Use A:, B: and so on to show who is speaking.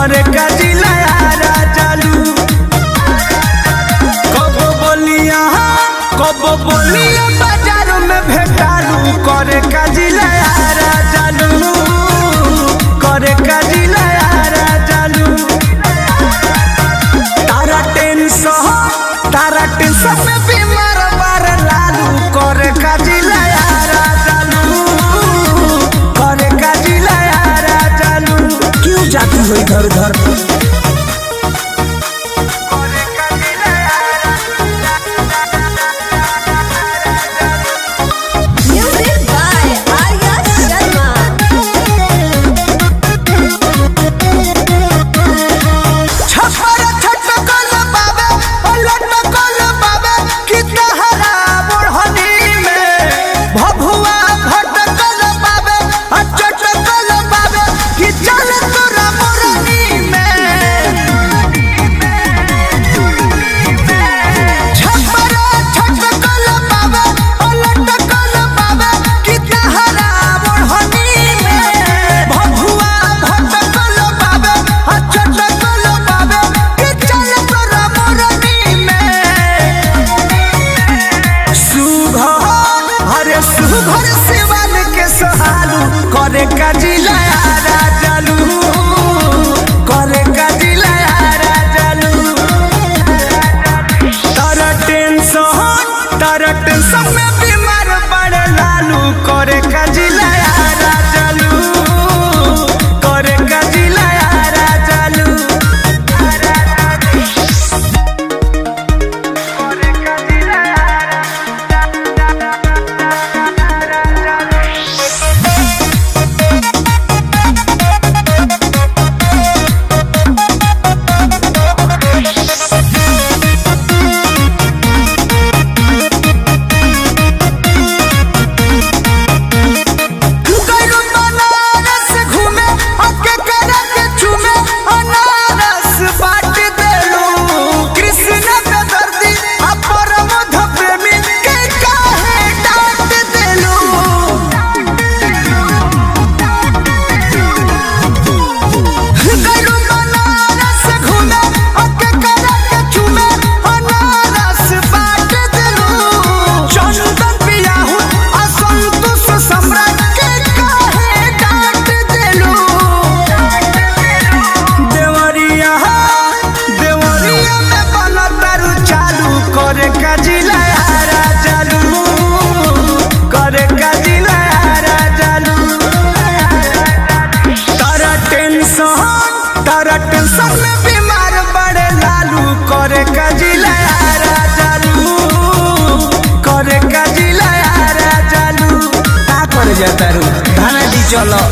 A: करे का जिला चालू कब बोलिया बाजार में भेटालू करे का जिला चालू करे का जिला चालू तारा टेंशन में बीमार बार लालू करे का जिला चालू करे का जिला चालू क्यों जाती हो इधर उधर घर सिवान के सहालू करे का जिला चालू करे का जिला चालू तारा टेंशन में बीमार पड़े लालू करे का जिला चालू करे का जिला चालू करे का जिला चालू करे का जिला चालू तारा टेंशन में बीमार बड़े लालू करे का जिला चालू करे का जिला चालू का करे जाता रू धाना दी चलो।